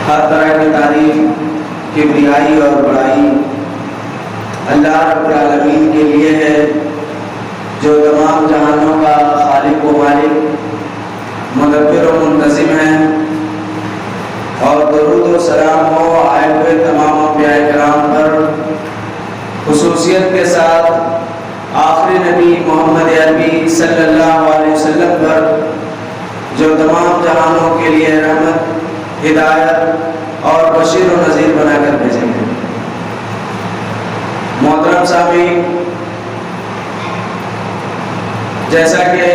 ہر طرح کی تعریف کبریائی اور بڑائی اللہ رب العالمین کے لیے ہے، جو تمام جہانوں کا خالق و مالک، مدبر و منتظم ہے۔ اور درود و سلام ہو آئے ہوئے تمام انبیاء کرام پر، خصوصیت کے ساتھ آخری نبی محمد عربی صلی اللہ علیہ وسلم پر، جو تمام جہانوں کے لیے رحمت، ہدایت اور بشیر و نذیر بنا کر بھیجے گئے۔ محترم سامعین، جیسا کہ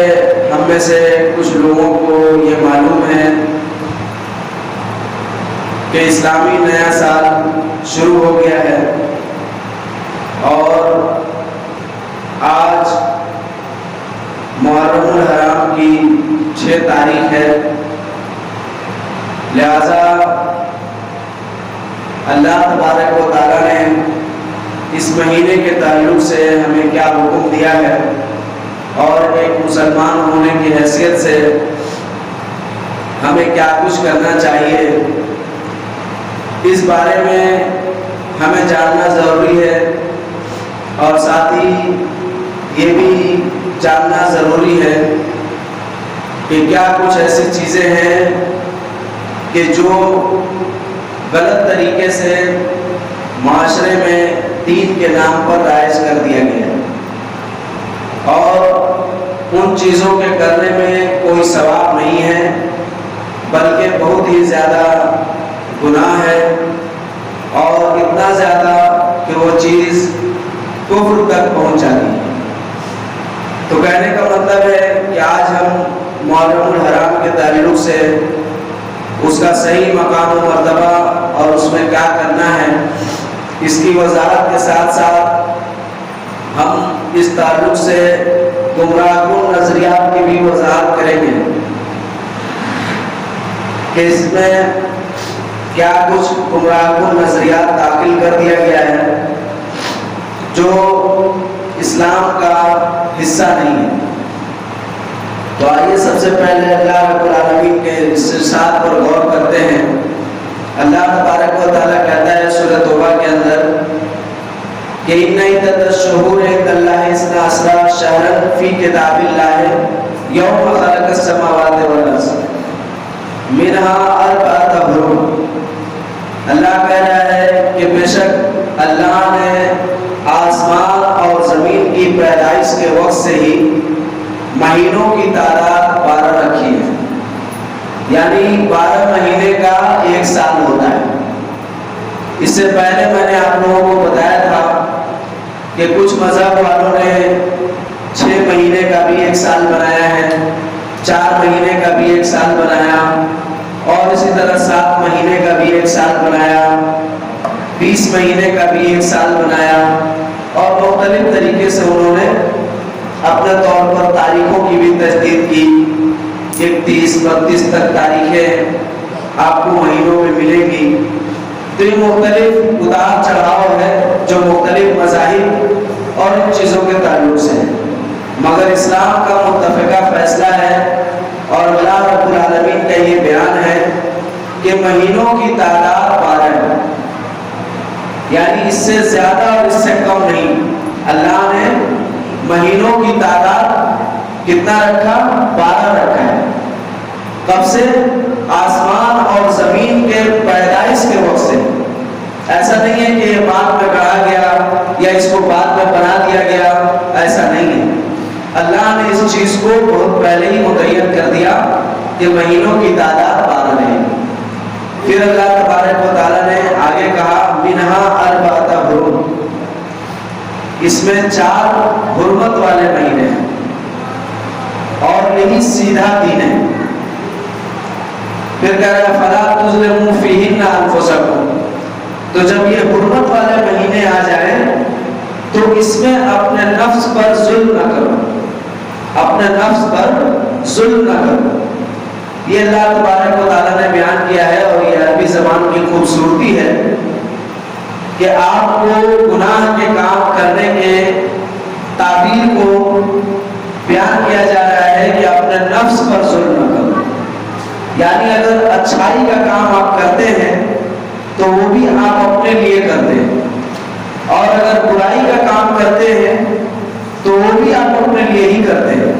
ہم میں سے کچھ لوگوں کو یہ معلوم ہے کہ اسلامی نیا سال شروع ہو گیا ہے اور آج محرم الحرام کی 6 تاریخ ہے، لہذا اللہ تبارک و تعالیٰ نے اس مہینے کے تعلق سے ہمیں کیا حکم دیا ہے اور ایک مسلمان ہونے کی حیثیت سے ہمیں کیا کچھ کرنا چاہیے، اس بارے میں ہمیں جاننا ضروری ہے۔ اور ساتھ ہی یہ بھی جاننا ضروری ہے کہ کیا کچھ ایسی چیزیں ہیں کہ جو غلط طریقے سے معاشرے میں دین کے نام پر رائج کر دیا گیا ہے، اور ان چیزوں کے کرنے میں کوئی ثواب نہیں ہے بلکہ بہت ہی زیادہ گناہ ہے، اور اتنا زیادہ کہ وہ چیز کفر تک پہنچ جاتی ہے۔ تو کہنے کا مطلب ہے کہ آج ہم محرم الحرام کے تعلق سے اس کا صحیح مقام و مرتبہ اور اس میں کیا کرنا ہے، اس کی وضاحت کے ساتھ ساتھ ہم اس تعلق سے گمراہ کن نظریات کی بھی وضاحت کریں گے کہ اس میں کیا کچھ گمراہ کن نظریات داخل کر دیا گیا ہے جو اسلام کا حصہ نہیں ہے۔ تو آئیے سب سے پہلے اللہ رب العالمین کے اس ارشاد پر غور کرتے ہیں۔ اللہ تبارک و تعالیٰ کہتا ہے سورۃ توبہ کے اندر کہ ان عدۃ الشہور عند اللہ اثنا عشر شہرا فی کتاب اللہ یوم خلق السماوات والارض منہا اربعۃ حرم۔ اللہ کہہ رہا ہے کہ بے شک اللہ نے آسمان اور زمین کی پیدائش کے وقت سے ہی مہینوں کی تعداد 12 رکھی ہے، یعنی 12 مہینے کا 1 سال ہوتا ہے۔ اس سے پہلے میں نے آپ لوگوں کو بتایا تھا کہ کچھ مذہب والوں نے 6 مہینے کا بھی 1 سال بنایا ہے، 4 مہینے کا بھی 1 سال بنایا، اور اسی طرح 7 مہینے کا بھی 1 سال بنایا، 20 مہینے کا بھی 1 سال بنایا، اور مختلف طریقے سے انہوں نے اپنے طور پر تاریخوں کی بھی تجدید کی۔ 31 32 تک تاریخیں آپ کو مہینوں میں ملیں گی۔ تو یہ مختلف اتار چڑھاؤ ہے جو مختلف مذاہب اور ان چیزوں کے تعلق سے ہے، مگر اسلام کا متفقہ فیصلہ ہے اور اللہ رب العالمین کا یہ بیان ہے کہ مہینوں کی تعداد 12 ہے، یعنی اس سے زیادہ اور اس سے کم نہیں۔ اللہ نے مہینوں کی تعداد کتنا رکھا؟ 12 رکھا ہے۔ کب سے؟ آسمان اور زمین کے پیدائش کے وقت سے۔ ایسا نہیں ہے کہ یہ بعد میں گڑھا گیا یا اس کو بعد میں بنا دیا گیا، ایسا نہیں ہے۔ اللہ نے اس چیز کو بہت پہلے ہی متعین کر دیا کہ مہینوں کی تعداد 12 ہے۔ پھر اللہ تبارک و تعالیٰ نے آگے کہا منہا اربعۃ حرم، اس میں 4 حرمت والے مہینے ہیں اور یہی سیدھا دین ہے۔ پھر کہہ رہا ہے فلا تظلموا فیہن انفسکم، تو جب یہ حرمت والے مہینے آ جائیں تو اس میں اپنے نفس پر ظلم نہ کرو، اپنے نفس پر ظلم نہ کرو۔ یہ اللہ تبارک و تعالیٰ نے بیان کیا ہے، اور یہ عربی زبان کی خوبصورتی ہے کہ آپ کو گناہ کے کام کرنے کے تعبیر کو بیان کیا جا رہا ہے کہ اپنے نفس پر ظلم نہ کرو۔ یعنی اگر اچھائی کا کام آپ کرتے ہیں اپنے لیے کرتے ہیں، اور اگر برائی کا کام کرتے ہیں تو وہ بھی آپ اپنے لیے ہی کرتے ہیں۔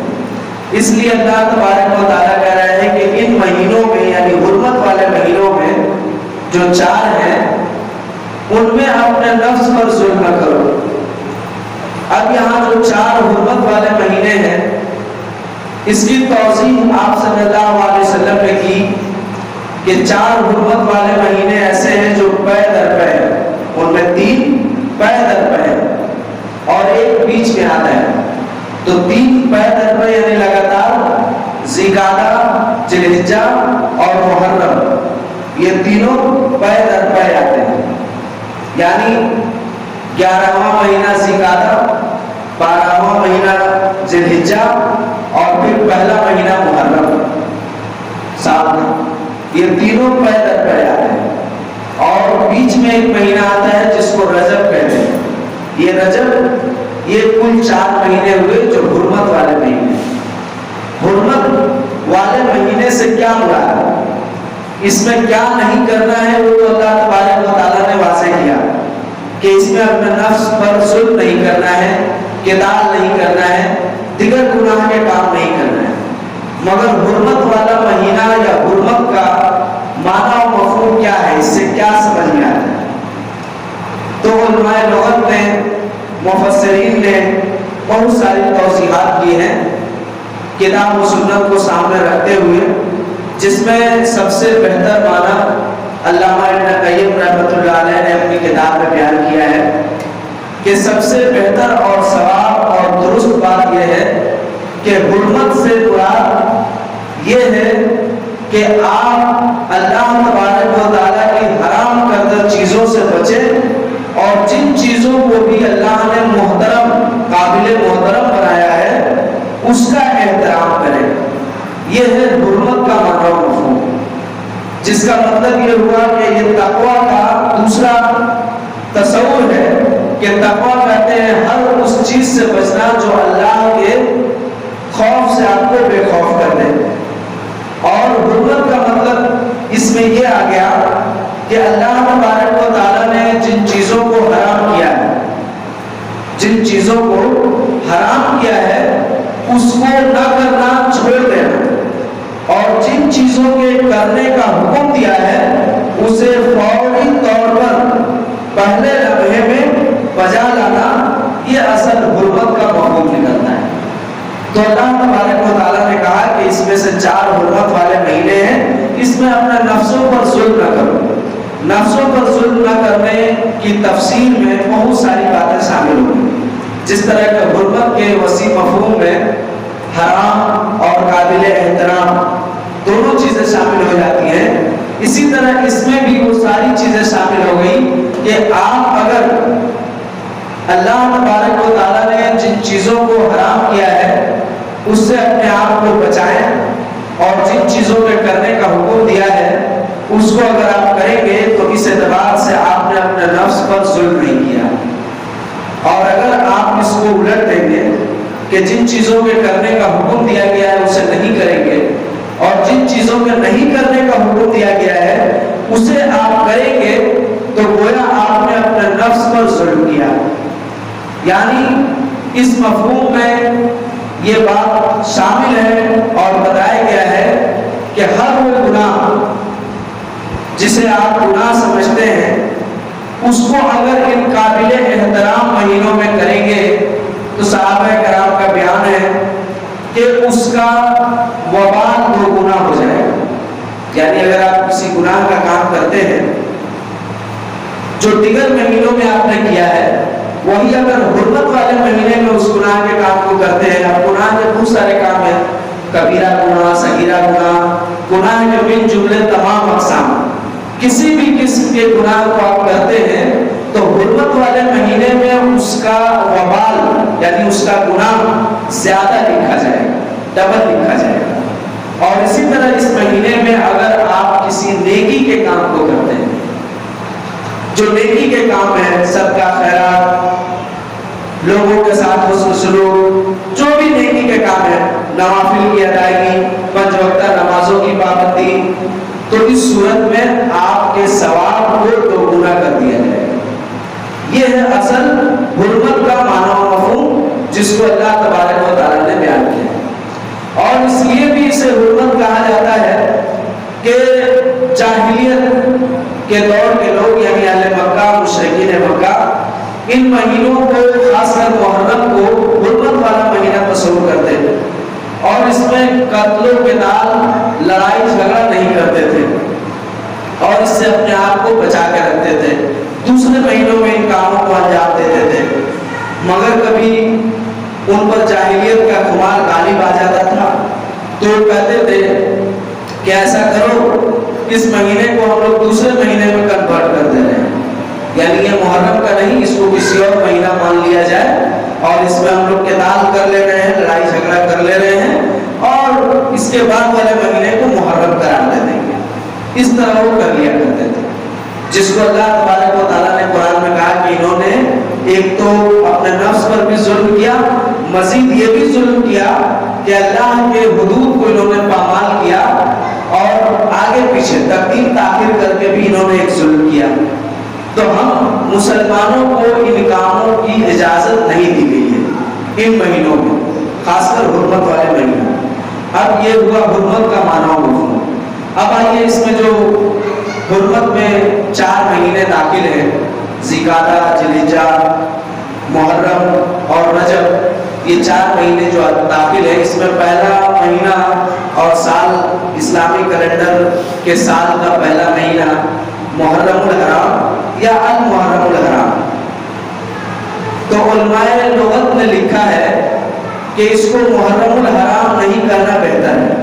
اس لیے اللہ تبارک و تعالیٰ کہہ رہا ہے کہ ان مہینوں میں یعنی حرمت والے مہینوں میں جو 4 ہیں ان میں اپنے نفس پر ظلم نہ کرو۔ اب یہاں جو 4 حرمت والے مہینے ہیں اس کی توضیح آپ صلی اللہ علیہ وسلم نے کی کہ 4 حرمت والے مہینے ایسے ہیں جو پے در پے ہیں، ان میں 3 پے در پے ہیں اور ایک بیچ میں آتا ہے، تو 3 پے در پے یعنی لگاتار ذی القعدہ، ذی الحجہ اور محرم، یہ تینوں پے در پے آتے ہیں، یعنی 11واں مہینہ ذی القعدہ، 12واں مہینہ ذی الحجہ اور پھر پہلا مہینہ محرم، یہ تینوں پے در پے آتے ہیں، اور بیچ میں ایک مہینہ آتا ہے جس کو رجب کہتے ہیں۔ یہ رجب، یہ کل 4 مہینے ہوئے جو حرمت والے مہینے۔ حرمت والے مہینے سے کیا مراد ہے، اس میں کیا نہیں کرنا ہے، وہ تو اللہ تبارک و تعالیٰ نے واضح کیا کہ اس میں اپنے نفس پر ظلم نہیں کرنا ہے، قتال نہیں کرنا ہے، دیگر گناہ کے کام نہیں کرنا ہے۔ مگر حرمت والا مہینہ یا حرمت کا معنی و مفہوم کیا ہے، اس سے کیا سمجھ میں آتا ہے؟ تو علماء لغت نے، مفسرین نے بہت ساری توضیحات کی ہیں کتاب و سنت کو سامنے رکھتے ہوئے، جس میں سب سے بہتر معنی علامہ ابن قیم رحمۃ اللہ علیہ نے اپنی کتاب میں بیان کیا ہے کہ سب سے بہتر اور صواب اور درست بات یہ ہے کہ حرمت سے مراد یہ ہے کہ آپ اللہ تبارک و تعالیٰ کی حرام کردہ چیزوں سے بچیں، اور جن چیزوں کو بھی اللہ نے محترم، قابل محترم بنایا ہے اس کا احترام کریں۔ یہ ہے حرمت کا معنی و مفہوم، جس کا مطلب یہ ہوا کہ یہ تقویٰ کا دوسرا تصور ہے کہ تقویٰ کہتے ہیں ہر اس چیز سے بچنا جو اللہ کے خوف سے آپ کو بے خوف کر دے، اور حرمت کا مطلب اس میں یہ آ گیا کہ اللہ تبارک و تعالیٰ نے جن چیزوں کو حرام کیا ہے، جن چیزوں کو حرام کیا ہے اس کو نہ کرنا چھوڑ دینا، اور جن چیزوں کے کرنے کا حکم دیا ہے اسے فوری طور پر پہلے لمحے میں بجا لانا، یہ اصل حرمت کا مفہوم نکلتا ہے۔ تو اللہ تبارک و تعالیٰ نے کہا کہ اس میں سے 4 حرمت والے مہینے ہیں، اس میں اپنے نفسوں پر ظلم نہ کرو۔ نفسوں پر ظلم نہ کرنے کی تفسیر میں بہت ساری باتیں شامل ہوئی، جس طرح کہ حرمت کے وسیع مفہوم میں حرام اور قابل احترام دونوں چیزیں شامل ہو جاتی ہیں، اسی طرح اس میں بھی وہ ساری چیزیں شامل ہو گئی کہ آپ اگر اللہ تبارک و تعالیٰ نے جن چیزوں کو حرام کیا ہے اس سے اپنے آپ کو بچائیں، اور جن چیزوں کے کرنے کا حکم دیا ہے اس کو اگر آپ کریں گے تو اس اعتبار سے آپ نے اپنے نفس پر ظلم نہیں کیا۔ اور اگر آپ اس کو الٹ دیں گے کہ جن چیزوں کے کرنے کا حکم دیا گیا ہے اسے نہیں کریں گے، اور جن چیزوں کے نہیں کرنے کا حکم دیا گیا ہے اسے آپ کریں گے، تو گویا آپ نے اپنے نفس پر ظلم کیا۔ یعنی اس مفہوم میں یہ بات شامل ہے اور بتایا گیا ہے کہ ہر وہ گناہ جسے آپ گناہ سمجھتے ہیں اس کو اگر ان قابل احترام مہینوں میں کریں گے تو صحابہ کرام کا بیان ہے کہ اس کا وبال 2 گنا ہو جائے گا۔ یعنی اگر آپ کسی گناہ کا کام کرتے ہیں جو دیگر مہینوں میں آپ نے کیا ہے، وہی اگر حرمت والے مہینے میں اس گناہ کے کام کو کرتے ہیں، اب گناہ کے بہت سارے کام ہیں، کبیرہ گناہ، صغیرہ گناہ، گناہ کے من جملے تمام اقسام، کسی بھی قسم کے گناہ کو آپ کرتے ہیں تو حرمت والے مہینے میں اس کا وبال یعنی اس کا گناہ زیادہ لکھا جائے گا، ڈبل لکھا جائے گا۔ اور اسی طرح اس مہینے میں اگر آپ کسی نیکی کے کام کو کرتے ہیں، جو نیکی کے کام ہیں، صدقہ خیرات، لوگوں کے ساتھ حسن سلوک، جو بھی نیکی کے کام ہیں، نوافل کی ادائیگی، 5 وقتہ نمازوں کی پابندی، تو اس صورت میں آپ کے ثواب کو 2 گنا کر دیا جائے گا۔ جاہلیت کے دور کے لوگ یعنی اہل مکہ مشرکین مکہ ان مہینوں کو خاص کر محرم کو حرمت والا مہینہ تصور کرتے تھے اور اس میں قتل و قتال لڑائی جھگڑا نہیں کرتے تھے اور اس سے اپنے آپ کو بچا کے رکھتے تھے. دوسرے مہینوں میں ان کاموں کو انجام دیتے تھے مگر کبھی ان پر جاہلیت کا خمار غالب آ جاتا تھا تو وہ کہتے تھے کہ ایسا کرو اس مہینے کو ہم لوگ دوسرے مہینے میں کنورٹ کر دے رہے ہیں یعنی یہ محرم کا نہیں اس کو کسی اور مہینہ مان لیا جائے اور اس میں ہم لوگ قتال کر لے رہے ہیں لڑائی جھگڑا کر لے رہے ہیں اور اس کے بعد والے مہینے کو محرم قرار دے دیں گے. اس طرح وہ کر لیا کرتے تھے جس کو اللہ تبارک و تعالیٰ نے قرآن میں کہا کہ انہوں نے ایک تو اپنے نفس پر بھی ظلم کیا مزید یہ بھی ظلم کیا کہ اللہ کے حدود کو انہوں نے پامال کیا اور آگے پیچھے تقدیم تاخیر کر کے بھی انہوں نے ایک ظلم کیا. تو ہم مسلمانوں کو ان کاموں کی اجازت نہیں دی گئی ہے ان مہینوں میں خاص کر حرمت والے مہینوں. اب یہ ہوا حرمت کا معنی مفہوم. اب آئیے اس میں جو حرمت میں 4 مہینے داخل ہیں ذی-القعدہ ذی-الحجہ محرم اور رجب یہ 4 مہینے جو داخل ہیں اس میں پہلا مہینہ اور سال اسلامی کیلنڈر کے سال کا پہلا مہینہ محرم الحرام یا المحرم الحرام. تو علماء لغت نے لکھا ہے کہ اس کو محرم الحرام نہیں کرنا بہتر ہے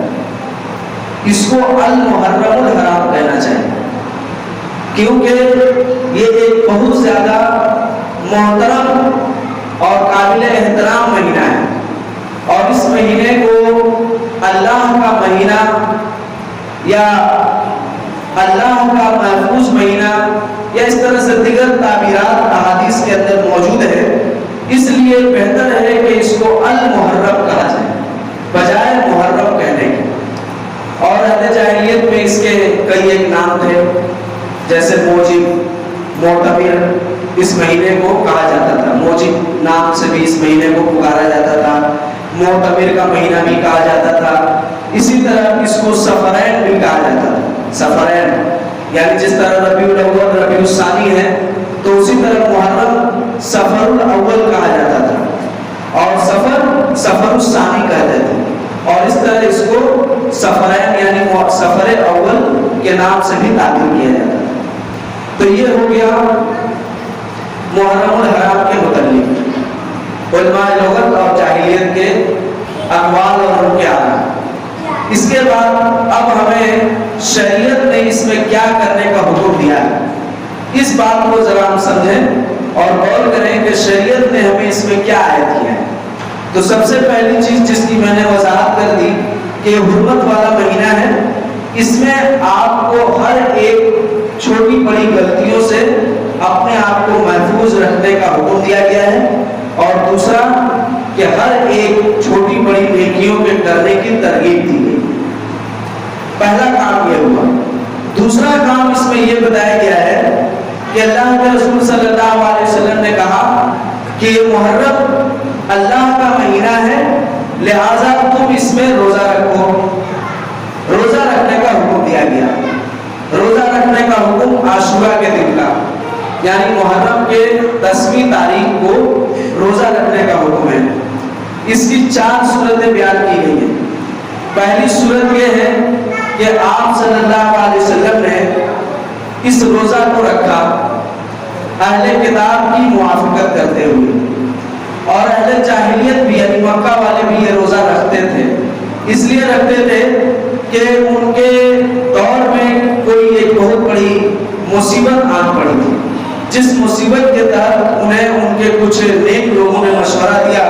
اس کو المحرم الحرام کہنا چاہیے کیونکہ یہ ایک بہت زیادہ محترم اور قابل احترام مہینہ ہے اور اس مہینے کو اللہ کا مہینہ یا اللہ کا محفوظ مہینہ یا اس طرح سے دیگر تعبیرات احادیث کے اندر موجود ہے اس لیے بہتر ہے کہ اس کو المحرم کہا جائے بجائے محرم کہنے کے. اور اہل جاہلیت میں اس کے کئی ایک نام تھے جیسے موجب معتبر اس مہینے کو کہا جاتا تھا موجب نام سے بھی اس مہینے کو پکارا جاتا تھا معتبر کا مہینہ بھی کہا جاتا تھا. اسی طرح اس کو سفرین بھی کہا جاتا تھا. سفرین یعنی جس طرح ربیع الاول ربیع الثانی ہے تو اسی طرح محرم سفر الاول کہا جاتا تھا اور سفر الثانی کہتے تھے اور اس طرح اس کو سفرین یعنی سفر اول کے نام سے بھی تعبیر کیا جاتا تھا. تو یہ ہو گیا محرم الحرام کے متعلق علماء لغت اور جاہلیت کے اقوال اور ان کے آراء. اس کے بعد اب ہمیں شریعت نے اس میں کیا کرنے کا حکم دیا ہے اس بات کو ذرا ہم سمجھیں اور غور کریں کہ شریعت نے ہمیں اس میں کیا عائد کیا ہے. تو سب سے پہلی چیز جس کی میں نے وضاحت کر دی کہ حرمت والا مہینہ ہے اس میں آپ کو ہر ایک چھوٹی بڑی غلطیوں سے اپنے آپ کو محفوظ رکھنے کا حکم دیا گیا ہے اور دوسرا کہ ہر ایک چھوٹی بڑی نیکیوں کے کرنے کی ترغیب دی گئی. پہلا کام یہ ہوا. دوسرا کام اس میں یہ بتایا گیا ہے کہ اللہ کے رسول صلی اللہ علیہ وسلم نے کہا کہ یہ محرم اللہ کا مہینہ ہے لہذا تم اس میں روزہ رکھو. روزہ رکھنے کا حکم دیا گیا. روزہ رکھنے کا حکم عاشورہ کے دن کا یعنی محرم کے 10ویں تاریخ کو روزہ رکھنے کا حکم ہے. اس کی 4 صورتیں بیان کی گئی ہیں. پہلی صورت یہ ہے کہ آپ صلی اللہ علیہ وسلم نے اس روزہ کو رکھا اہل کتاب کی موافقت کرتے ہوئے اور اہل جاہلیت بھی یعنی مکہ والے بھی یہ روزہ رکھتے تھے. اس لیے رکھتے تھے کہ ان کے دور میں کوئی ایک بہت بڑی مصیبت آن پڑی تھی جس مصیبت کے تحت انہیں ان کے کچھ نیک لوگوں نے مشورہ دیا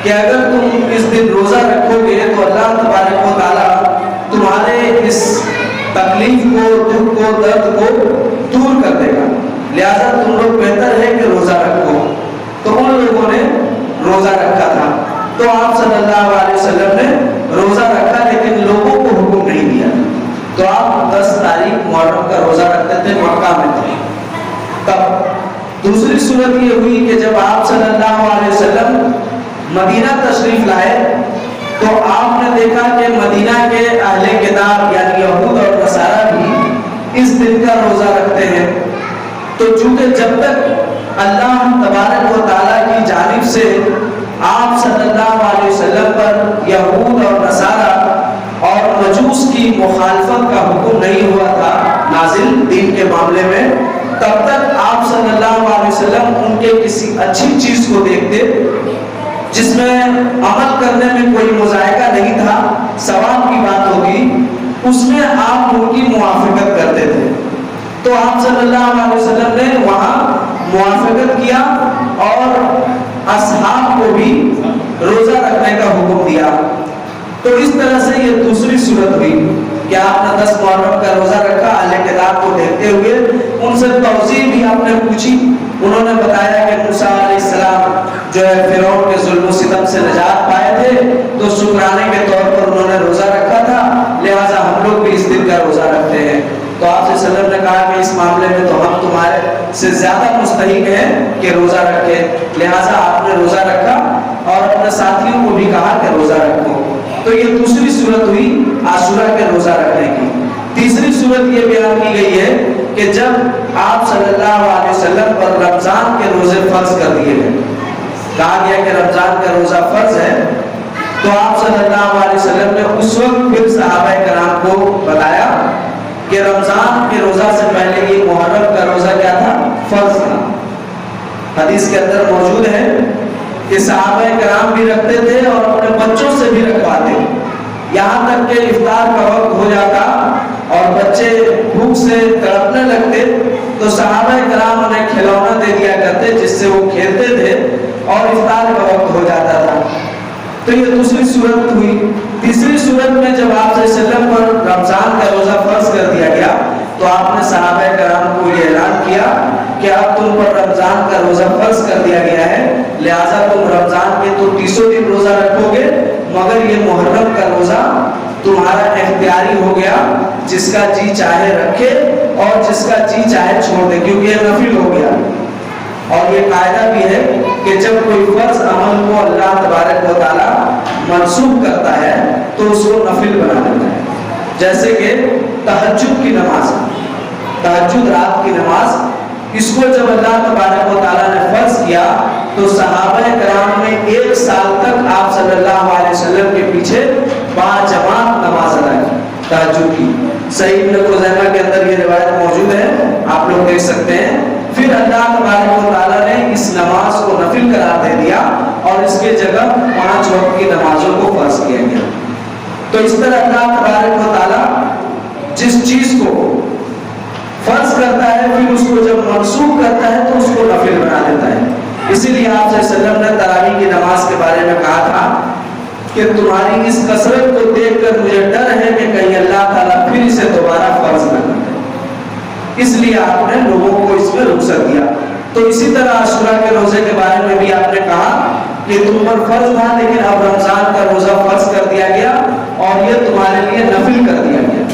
کہ اگر تم اس دن روزہ رکھو گے تو اللہ تبارک و تعالیٰ تمہارے اس تکلیف کو دکھ کو درد کو دور کر دے گا لہذا تم لوگ بہتر ہے کہ روزہ رکھو. تو ان لوگوں نے روزہ رکھا تھا تو آپ صلی اللہ علیہ وسلم نے روزہ رکھا لیکن لوگوں کو حکم نہیں دیا. تو آپ 10 تاریخ محرم کا روزہ رکھتے تھے مکہ میں تھے. تب دوسری صورت یہ ہوئی کہ جب آپ صلی اللہ علیہ وسلم مدینہ تشریف لائے تو آپ نے دیکھا کہ مدینہ کے اہل کتاب یعنی یہود اور نصارہ بھی اس دن کا روزہ رکھتے ہیں، تو چونکہ جب تک اللہ تبارک و تعالیٰ کی جانب سے آپ صلی اللہ علیہ وسلم پر یہود اور نصارہ اور مجوس کی مخالفت کا حکم نہیں ہوا تھا نازل دین کے معاملے میں، تب تک آپ صلی اللہ علیہ وسلم ان کے کسی اچھی چیز کو دیکھتے جس میں عمل کرنے میں کوئی مذائقہ نہیں تھا، ثواب کی بات ہوگی، اس میں آپ ان کی موافقت کرتے تھے۔ تو آپ صلی اللہ علیہ وسلم نے وہاں موافقت کیا اور اصحاب کو بھی روزہ رکھنے کا حکم دیا۔ تو اس طرح سے یہ دوسری صورت ہوئی کہ آپ نے 10 محرم کا روزہ رکھا، اہل کتاب کو دیکھتے ہوئے ان سے توضیح بھی آپ نے پوچھی، انہوں نے بتایا کہ موسیٰ علیہ السلام جو ہے فرعون کے ظلم و ستم سے نجات پائے تھے، تو شکرانے کے طور پر انہوں نے روزہ رکھا تھا، لہٰذا ہم لوگ بھی اس دن کا روزہ رکھتے ہیں۔ تو آپ صلی اللہ علیہ وسلم نے کہا کہ اس معاملے میں تو ہم تمہارے سے زیادہ مستحق ہیں کہ روزہ رکھیں، لہٰذا آپ نے روزہ رکھا اور اپنے ساتھیوں کو بھی کہا کہ روزہ رکھو۔ تو یہ دوسری صورت ہوئی عاشورہ کے روزہ رکھنے کی۔ تیسری صورت یہ بیان کی گئی ہے کہ جب آپ صلی اللہ علیہ وسلم پر رمضان کے روزے فرض کر دیے گئے، کہا گیا کہ رمضان کا روزہ فرض ہے، تو آپ صلی اللہ علیہ وسلم نے اس وقت پھر صحابہ کرام کو بتایا کہ رمضان کے روزہ سے پہلے یہ محرم کا روزہ کیا تھا؟ فرض تھا۔ حدیث کے اندر موجود ہے کہ صحابہ کرام بھی رکھتے تھے اور اپنے بچوں سے بھی رکھواتے، یہاں تک کہ افطار کا وقت ہو جاتا اور بچے بھوک سے تڑپنے لگتے تو صحابہ کرام انہیں کھلونا دے دیا کرتے جس سے وہ کھیلتے تھے اور افطار کا وقت ہو جاتا تھا۔ تو یہ دوسری صورت ہوئی۔ تیسری صورت میں جب آپ صلی اللہ علیہ وسلم پر رمضان کا روزہ فرض کر دیا گیا تو آپ نے صحابہ کرام کو یہ اعلان کیا کہ اب تم پر رمضان کا روزہ فرض کر دیا گیا ہے، لہٰذا تم رمضان کے تو 30 دن روزہ رکھو گے، مگر یہ محرم کا روزہ تمہارا اختیاری ہو گیا، جس کا جی چاہے رکھے اور جس کا جی چاہے چھوڑ دے، کیونکہ یہ نفل ہو گیا۔ اور یہ قاعدہ بھی ہے کہ جب کوئی فرض عمل کو اللہ تبارک و تعالیٰ منسوخ کرتا ہے تو اس کو نفل بنا دیتا ہے، جیسے کہ تہجد کی نماز، تہجد رات کی نماز، اس کو جب اللہ تبارک و تعالیٰ نے فرض کیا تو صحابہ کرام نے 1 سال تک آپ صلی اللہ علیہ وسلم کے پیچھے باجماعت نماز ادا کی تہجد کی۔ صحیح ابن خزیمہ کے اندر یہ روایت موجود ہے، آپ لوگ دیکھ سکتے ہیں۔ پھر اللہ تبارک و تعالیٰ نے اس نماز کو نفل قرار دے دیا اور اس کے جگہ 5 وقت کی نمازوں کو فرض کیا گیا۔ تو اس طرح اللہ تبارک و تعالیٰ جس چیز کو فرض کرتا ہے پھر اس کو جب منسوخ کرتا ہے تو اس کو نفل بنا دیتا ہے۔ اسی لیے آپ صلی اللہ علیہ وسلم نے تراویح کی نماز کے بارے میں کہا تھا کہ تمہاری اس کثرت کو دیکھ کر مجھے ڈر ہے کہ کہیں اللہ تعالیٰ پھر اسے دوبارہ فرض نہ کر دے، اس لیے آپ نے لوگوں کو اس میں رخصت دیا۔ تو اسی طرح عاشورہ کے روزے کے بارے میں بھی آپ نے کہا کہ تم پر فرض تھا لیکن اب رمضان کا روزہ فرض کر دیا گیا اور یہ تمہارے لیے نفل کر دیا گیا،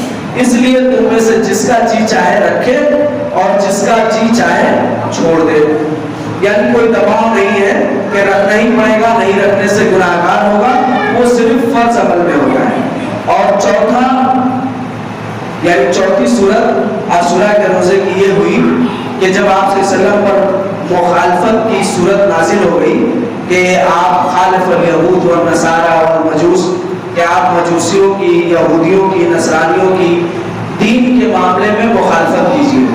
اس لیے تم میں سے جس کا جی چاہے رکھے اور جس کا جی چاہے چھوڑ دے، یعنی کوئی دباؤ نہیں ہے کہ رکھنا ہی پڑے گا، نہیں رکھنے سے گناہگار ہوگا، وہ صرف فرض عمل میں ہوتا ہے۔ اور چوتھا یعنی چوتھی صورت عاشورہ کے روزے کی یہ ہوئی کہ جب آپ صلی اللہ علیہ وسلم پر مخالفت کی صورت نازل ہو گئی کہ آپ خالف الیہود والنصارہ والمجوس، کہ آپ مجوسیوں کی، یہودیوں کی، نصرانیوں کی دین کے معاملے میں مخالفت کیجیے۔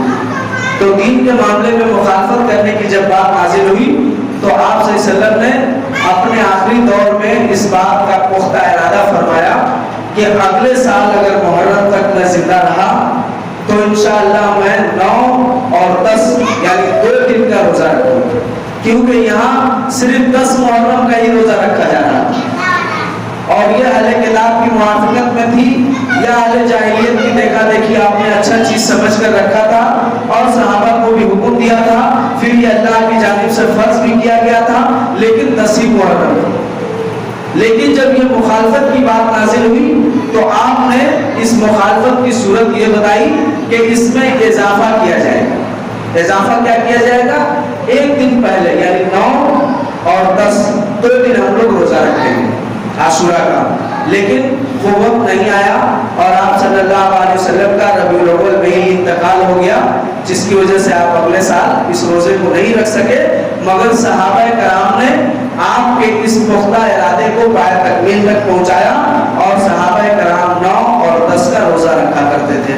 تو دین کے معاملے میں مخالفت کرنے کی جب بات نازل ہوئی تو آپ صلی اللہ علیہ وسلم نے اپنے آخری دور میں اس بات کا پختہ ارادہ فرمایا کہ اگلے سال اگر محرم تک میں زندہ رہا تو انشاءاللہ میں 9 اور 10 یعنی 2 دن کا روزہ رکھوں، کیونکہ یہاں صرف 10 محرم کا ہی روزہ رکھا جا رہا اور یہ اہل کتاب کی موافقت میں تھی یا اہل جاہلیت کی دیکھا دیکھی آپ نے اچھا چیز سمجھ کر رکھا تھا اور صحابہ کو بھی حکم دیا تھا، پھر یہ اللہ کی جانب سے فرض بھی کیا گیا تھا، لیکن 10 ہی محرم تھا۔ لیکن جب یہ مخالفت کی بات نازل ہوئی تو آپ نے اس مخالفت کی صورت یہ بتائی کہ اس میں اضافہ کیا جائے گا۔ اضافہ کیا کیا جائے گا؟ 1 دن پہلے یعنی 9 اور 10 2 دن ہم لوگ روزہ رکھیں گے عاشورہ کا، لیکن وہ وقت نہیں آیا اور آپ صلی اللہ علیہ وسلم کا ربیع الاول میں ہی انتقال ہو گیا، جس کی وجہ سے آپ اگلے سال اس روزے کو نہیں رکھ سکے، مگر صحابہ کرام نے آپ کے اس پختہ ارادے کو پائے تکمیل تک پہنچایا اور صحابہ کرام 9 اور 10 کا روزہ رکھا کرتے تھے۔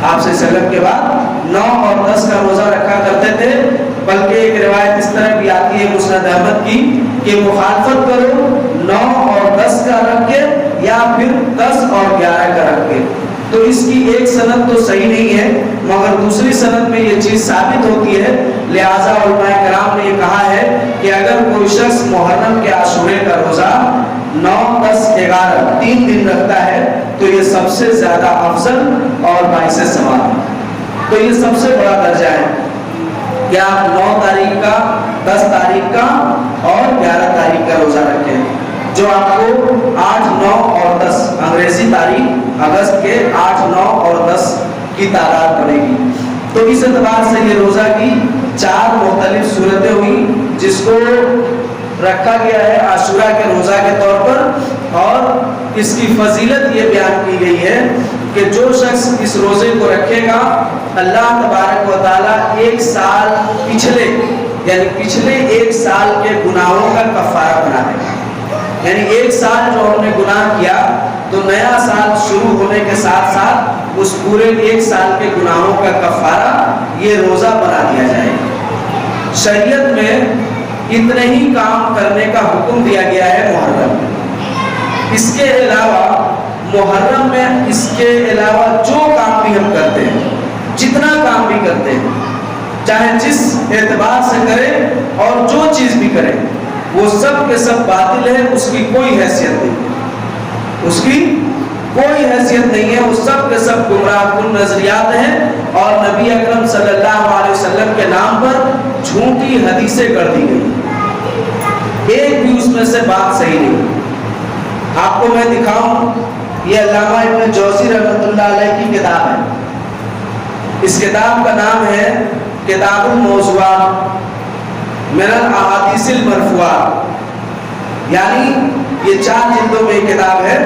آپ سے سلم کے بعد 9 اور 10 کا روزہ رکھا کرتے تھے، بلکہ ایک روایت اس طرح بھی آتی ہے مسند احمد کی کہ مخالفت کرو 9 اور 10 کا رکھ کے یا پھر 10 اور 11 کا رکھ کے، تو اس کی ایک سند تو صحیح نہیں ہے، مگر دوسری سند میں یہ چیز ثابت ہوتی ہے، لہٰذا علماء کرام نے یہ کہا ہے کہ اگر کوئی شخص محرم کے عاشورے کا روزہ 9، 10، 11 3 دن رکھتا ہے تو یہ سب سے زیادہ افضل اور باعث ثواب ہے۔ تو یہ سب سے بڑا درجہ ہے کہ آپ 9 تاریخ کا، 10 تاریخ کا اور 11 تاریخ کا روزہ رکھیں، جو آپ کو 8، 9 اور 10 انگریزی تاریخ اگست کے 8، 9 اور 10 کی تعداد پڑے گی۔ تو اس اعتبار سے یہ روزہ کی 4 مختلف صورتیں ہوئی، جس کو رکھا گیا ہے عاشورہ کے روزہ کے طور پر، اور اس کی فضیلت یہ بیان کی گئی ہے کہ جو شخص اس روزے کو رکھے گا اللہ تبارک و تعالیٰ ایک سال پچھلے ایک سال کے گناہوں کا کفارہ بنا دے گا، یعنی ایک سال جو ہم نے گناہ کیا تو نیا سال شروع ہونے کے ساتھ ساتھ اس پورے ایک سال کے گناہوں کا کفارہ یہ روزہ بنا دیا جائے گا۔ شریعت میں اتنے ہی کام کرنے کا حکم دیا گیا ہے محرم میں، اس کے علاوہ محرم میں اس کے علاوہ جو کام بھی ہم کرتے ہیں، جتنا کام بھی کرتے ہیں، چاہے جس اعتبار سے کریں اور جو چیز بھی کریں، وہ سب کے سب باطل ہے، اس کی کوئی حیثیت نہیں ہے، اس کی کوئی حیثیت نہیں ہے، وہ سب کے سب گمراہ کن نظریات ہیں، اور نبی اکرم صلی اللہ علیہ وسلم کے نام پر جھوٹی حدیثیں کر دی گئی، ایک بھی اس میں سے بات صحیح نہیں۔ آپ کو میں دکھاؤں، یہ علامہ ابن جوزی رحمۃ اللہ علیہ کی کتاب ہے، اس کتاب کا نام ہے کتاب الموضوعات من الاحادیث المرفوعات، یعنی یہ 4 جلدوں میں کتاب ہے،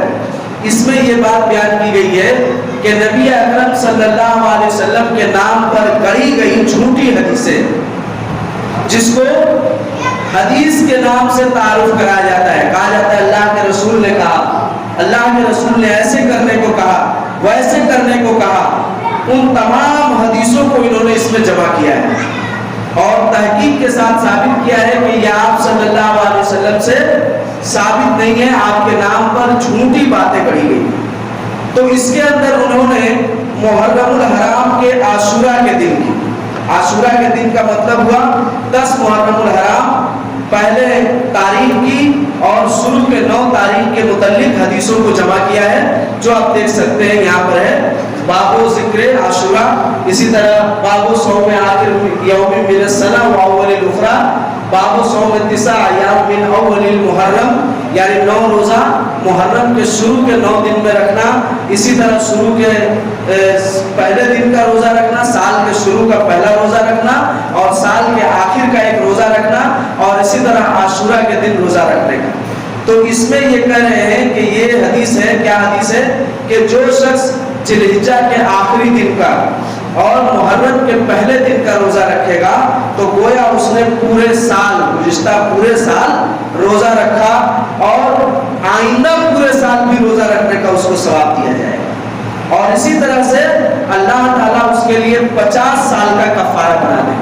اس میں یہ بات بیان کی گئی ہے کہ نبی اکرم صلی اللہ علیہ وسلم کے نام پر گڑھی گئی جھوٹی حدیثیں، جس کو حدیث کے نام سے تعارف کرایا جاتا ہے، کہا جاتا ہے اللہ کے رسول نے کہا، اللہ کے رسول نے ایسے کرنے کو کہا، ویسے کرنے کو کہا، ان تمام حدیثوں کو انہوں نے اس میں جمع کیا ہے اور تحقیق کے ساتھ ثابت کیا ہے کہ یہ آپ صلی اللہ علیہ وسلم سے ثابت نہیں ہے، آپ کے نام پر جھوٹی باتیں گڑھی گئی۔ تو اس کے اندر انہوں نے محرم الحرام کے عاشورہ کے دن کی، عاشورہ کے دن کا مطلب ہوا 10 محرم الحرام پہلے تاریخ کی اور شروع کے 9 تاریخ کے متعلق حدیثوں کو جمع کیا ہے، جو آپ دیکھ سکتے ہیں یہاں پر ہے باب ذکر عاشورہ، اسی طرح باب صوم آخر یوم من السنہ و اول الاخرى، باب صوم 9 ایام من اول المحرم، یعنی 9 روزہ محرم کے شروع کے 9 دن میں رکھنا، اسی طرح شروع کے پہلے دن کا روزہ رکھنا، سال کے شروع کا پہلا روزہ رکھنا اور سال کے آخر کا ایک روزہ رکھنا، اور اسی طرح عاشورہ کے دن روزہ رکھنے کا۔ تو اس میں یہ کہہ رہے ہیں کہ یہ حدیث ہے، کیا حدیث ہے کہ جو شخص ذوالحجہ کے آخری دن کا اور محرم کے پہلے دن کا روزہ رکھے گا تو گویا اس نے پورے سال، گزشتہ پورے سال روزہ رکھا، اور آئندہ پورے سال بھی روزہ رکھنے کا اس کو ثواب دیا جائے گا، اور اسی طرح سے اللہ تعالیٰ اس کے لیے 50 سال کا کفارہ بنا دے گا۔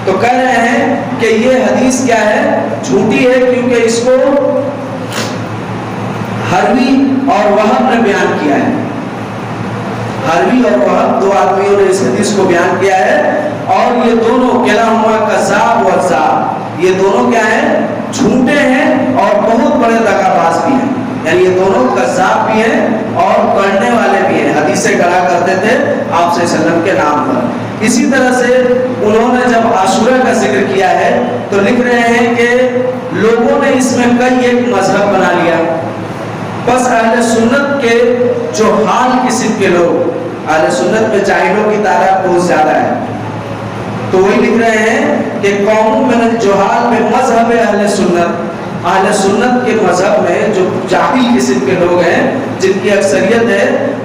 تو کہہ رہے ہیں کہ یہ حدیث کیا ہے، جھوٹی ہے، کیونکہ اس کو حروی اور وہب نے بیان کیا ہے، حروی اور وہب 2 آدمیوں نے اس حدیث کو بیان کیا ہے، اور یہ دونوں کلاہما کذاب و ذاب، یہ دونوں کیا ہیں، جھوٹے ہیں اور بہت بڑے دغا باز بھی ہیں، یعنی یہ دونوں کذاب بھی ہیں اور کرنے والے بھی ہیں، حدیثیں گڑا کرتے تھے آپ صلی اللہ علیہ وسلم کے نام پر۔ اسی طرح سے انہوں نے جب عاشورہ کا ذکر کیا ہے تو لکھ رہے ہیں کہ لوگوں نے اس میں کئی ایک مذہب بنا لیا، بس اہل سنت کے جو حال قسم کے لوگ، اہل سنت میں جاہلوں کی تعداد بہت زیادہ ہے، تو وہی لکھ رہے ہیں کہ قوم من الجہال میں مذہب اہل سنت، اہل سنت کے مذہب میں جو جاہل قسم کے لوگ ہیں جن کی اکثریت ہے،